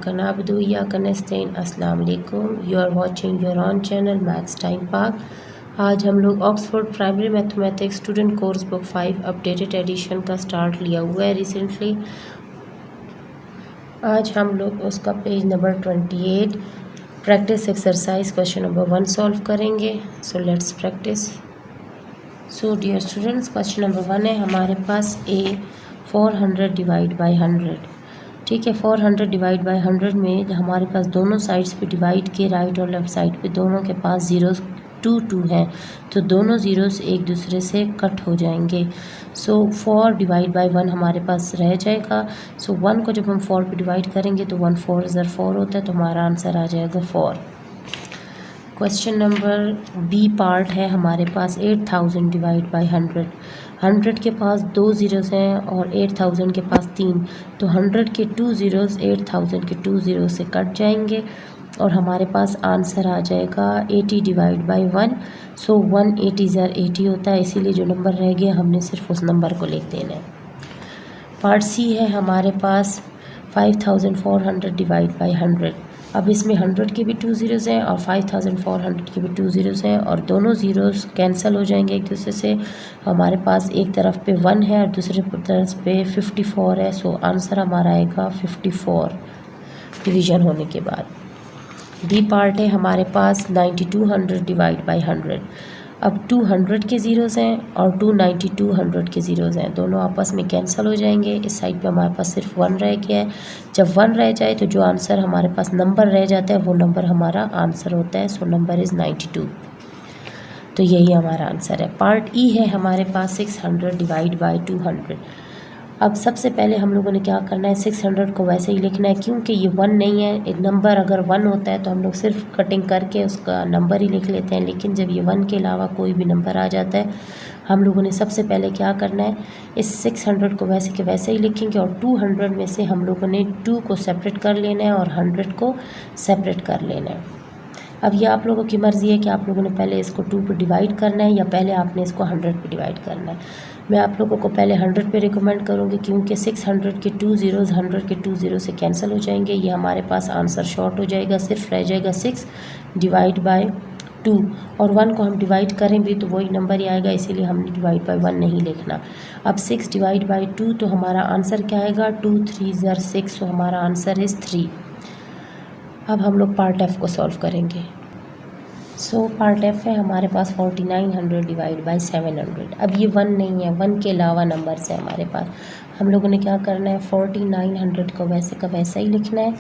इय्याका नअबुदु व इय्याका नस्तईन। अस्सलाम वालेकुम। You are watching your own channel maths time Pak. आज हम लोग Oxford primary mathematics student course book 5 updated edition का स्टार्ट लिया हुआ है रिसेंटली। आज हम लोग उसका page number 28 practice exercise question number 1 solve करेंगे। So let's practice. So dear students, question number 1 है हमारे पास 400 डिवाइड बाई 100। ठीक है, 400 डिवाइड बाई 100 में हमारे पास दोनों साइड्स पे डिवाइड के राइट और लेफ़्ट साइड पे दोनों के पास ज़ीरोस 2 हैं, तो दोनों ज़ीरोस एक दूसरे से कट हो जाएंगे। सो 4 डिवाइड बाई 1 हमारे पास रह जाएगा। सो 1 को जब हम 4 पे डिवाइड करेंगे तो 1 4 ज़र 4 होता है, तो हमारा आंसर आ जाएगा 4। क्वेश्चन नंबर बी पार्ट है हमारे पास 8000 डिवाइड बाई 100। 100 के पास 2 ज़ीरोज़ हैं और 8000 के पास 3, तो 100 के 2 ज़ीरोज़ 8000 के 2 ज़ीरो से कट जाएंगे और हमारे पास आंसर आ जाएगा 80 डिवाइड बाई 1। सो 180 ज़र 80 होता है, इसीलिए जो नंबर रह गया हमने सिर्फ उस नंबर को लिख देना है। पार्ट सी है हमारे पास 5400 डिवाइड बाई 100। अब इसमें 100 के भी 2 ज़ीरोज़ हैं और 5400 के भी 2 ज़ीरोज़ हैं और दोनों ज़ीरोज़ कैंसिल हो जाएंगे एक दूसरे से। हमारे पास एक तरफ पे 1 है और दूसरे तरफ पे 54 है। सो आंसर हमारा आएगा 54 डिवीज़न होने के बाद। डी पार्ट है हमारे पास 9200 डिवाइड बाई 100। अब 200 के ज़ीरोज़ हैं और 292 के ज़ीरोज़ हैं, दोनों आपस में कैंसिल हो जाएंगे। इस साइड पे हमारे पास सिर्फ 1 रह गया है। जब 1 रह जाए तो जो आंसर हमारे पास नंबर रह जाता है वो नंबर हमारा आंसर होता है। सो नंबर इज़ 92, तो यही हमारा आंसर है। पार्ट ई है हमारे पास 600 डिवाइड बाई 200। अब सबसे पहले हम लोगों ने क्या करना है, 600 को वैसे ही लिखना है क्योंकि ये 1 नहीं है। एक नंबर अगर 1 होता है तो हम लोग सिर्फ कटिंग करके उसका नंबर ही लिख लेते हैं, लेकिन जब ये 1 के अलावा कोई भी नंबर आ जाता है हम लोगों ने सबसे पहले क्या करना है, इस 600 को वैसे के वैसे ही लिखेंगे और 200 में से हम लोगों ने 2 को सेपरेट कर लेना है और 100 को सेपरेट कर लेना है। अब ये आप लोगों की मर्ज़ी है कि आप लोगों ने पहले इसको 2 पे डिवाइड करना है या पहले आपने इसको 100 पे डिवाइड करना है। मैं आप लोगों को पहले 100 पे रिकमेंड करूँगी क्योंकि 600 के 2 ज़ीरोज़ 100 के 2 ज़ीरो से कैंसिल हो जाएंगे। ये हमारे पास आंसर शॉर्ट हो जाएगा, सिर्फ रह जाएगा 6 डिवाइड बाई 2 और 1 को हम डिवाइड करें भी तो वही नंबर ही आएगा, इसीलिए हमने डिवाइड बाई 1 नहीं लिखना। अब 6 डिवाइड बाई 2 तो हमारा आंसर क्या आएगा, 2 3 ज़र 6, तो हमारा आंसर इज़ 3। अब हम लोग पार्ट एफ को सॉल्व करेंगे। सो पार्ट एफ है हमारे पास 4900 डिवाइड बाई 700। अब ये 1 नहीं है, 1 के अलावा नंबर्स है हमारे पास। हम लोगों ने क्या करना है, 4900 को वैसे का वैसा ही लिखना है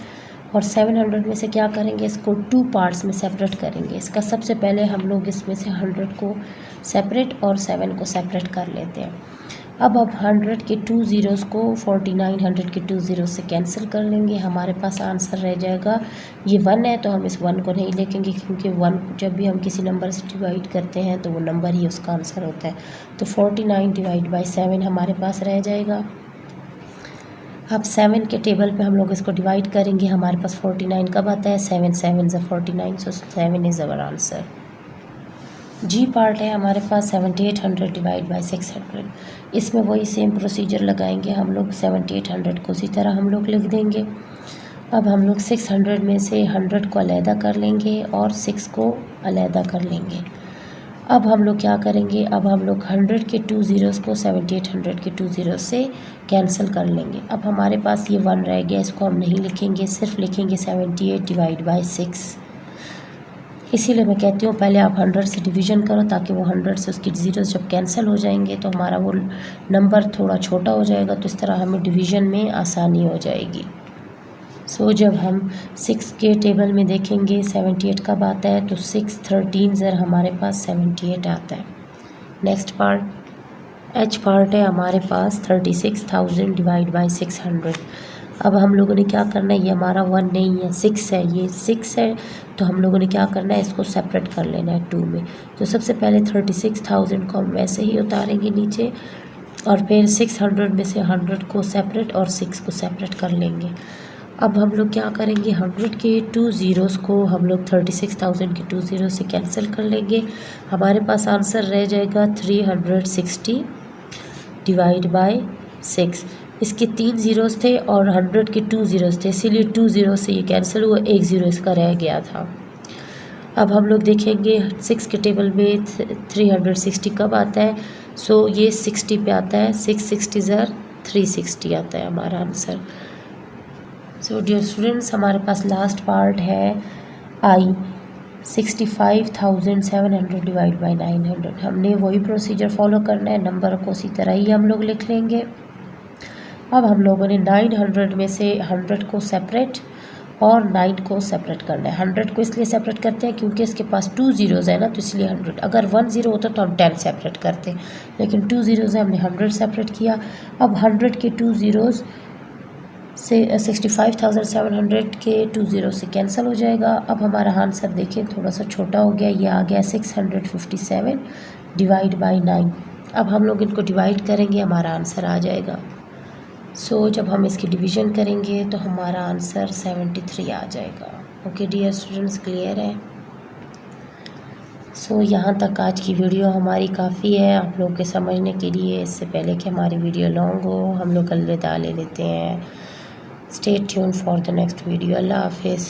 और 700 में से क्या करेंगे, इसको 2 पार्ट्स में सेपरेट करेंगे। इसका सबसे पहले हम लोग इसमें से 100 को सेपरेट और 7 को सेपरेट कर लेते हैं। अब 100 के 2 ज़ीरोज़ को 4900 के 2 ज़ीरो से कैंसिल कर लेंगे। हमारे पास आंसर रह जाएगा, ये 1 है तो हम इस 1 को नहीं लिखेंगे क्योंकि 1 जब भी हम किसी नंबर से डिवाइड करते हैं तो वो नंबर ही उसका आंसर होता है। तो 49 डिवाइड बाई 7 हमारे पास रह जाएगा। अब 7 के टेबल पे हम लोग इसको डिवाइड करेंगे। हमारे पास 49 कब आता है, 7 7 ज़ 49, so 7 is our answer. G part है हमारे पास 7800 डिवाइड बाई 600। इसमें वही सेम प्रोसीजर लगाएंगे हम लोग, 7800 को उसी तरह हम लोग लिख देंगे। अब हम लोग 600 में से 100 को अलहदा कर लेंगे और 6 को अलहदा कर लेंगे। अब हम लोग क्या करेंगे, अब हम लोग 100 के 2 ज़ीरोज़ को 7800 के 2 ज़ीरो से कैंसिल कर लेंगे। अब हमारे पास ये 1 रह गया, इसको हम नहीं लिखेंगे, सिर्फ लिखेंगे 78 डिवाइड बाई 6। इसीलिए मैं कहती हूँ पहले आप 100 से डिवीज़न करो ताकि वो 100 से उसकी ज़ीरोज़ जब कैंसिल हो जाएंगे तो हमारा वो नंबर थोड़ा छोटा हो जाएगा, तो इस तरह हमें डिवीज़न में आसानी हो जाएगी। सो जब हम 6 के टेबल में देखेंगे 78 कब आता है, तो 6 13 ज़र हमारे पास 78 आता है। नेक्स्ट पार्ट एच पार्ट है हमारे पास 36000 डिवाइड बाई 600। अब हम लोगों ने क्या करना है, ये हमारा 1 नहीं है, 6 है, ये 6 है, तो हम लोगों ने क्या करना है, इसको सेपरेट कर लेना है 2 में। तो सबसे पहले 36000 को हम वैसे ही उतारेंगे नीचे और फिर 600 में से 100 को सेपरेट और 6 को सेपरेट कर लेंगे। अब हम लोग क्या करेंगे, 100 के 2 ज़ीरोज़ को हम लोग 36000 के 2 ज़ीरो से कैंसिल कर लेंगे। हमारे पास आंसर रह जाएगा 360 डिवाइड बाई 6। इसके 3 ज़ीरोज़ थे और 100 के 2 ज़ीरोज़ थे, इसीलिए 2 ज़ीरो से ये कैंसिल हुआ, 1 ज़ीरो इसका रह गया था। अब हम लोग देखेंगे 6 के टेबल में 360 कब आता है। सो ये 60 पे आता है, 660 ज़र 360 आता है हमारा आंसर। सो डियर स्टूडेंट्स, हमारे पास लास्ट पार्ट है आई 65,700 डिवाइड बाई 900। हमने वही प्रोसीजर फॉलो करना है, नंबर को उसी तरह ही हम लोग लिख लेंगे। अब हम लोगों ने 900 में से 100 को सेपरेट और 9 को सेपरेट करना है। 100 को इसलिए सेपरेट करते हैं क्योंकि इसके पास 2 ज़ीरोज़ है ना, तो इसलिए 100। अगर 1 ज़ीरो होता तो हम 10 सेपरेट करते, लेकिन 2 ज़ीरोज़ है, हमने 100 सेपरेट किया। अब 100 के 2 ज़ीरोज़ से 65,700 के 2 ज़ीरो से कैंसिल हो जाएगा। अब हमारा आंसर देखें थोड़ा सा छोटा हो गया, ये आ गया 657 डिवाइड बाई 9। अब हम लोग इनको डिवाइड करेंगे, हमारा आंसर आ जाएगा। सो जब हम इसकी डिवीज़न करेंगे तो हमारा आंसर 73 आ जाएगा। ओके डियर स्टूडेंट्स, क्लियर है। सो यहाँ तक आज की वीडियो हमारी काफ़ी है आप लोग के समझने के लिए। इससे पहले कि हमारी वीडियो लॉन्ग हो, हम लोग अलविदा ले लेते हैं। Stay tuned for the next video. अल्लाह हाफिज़।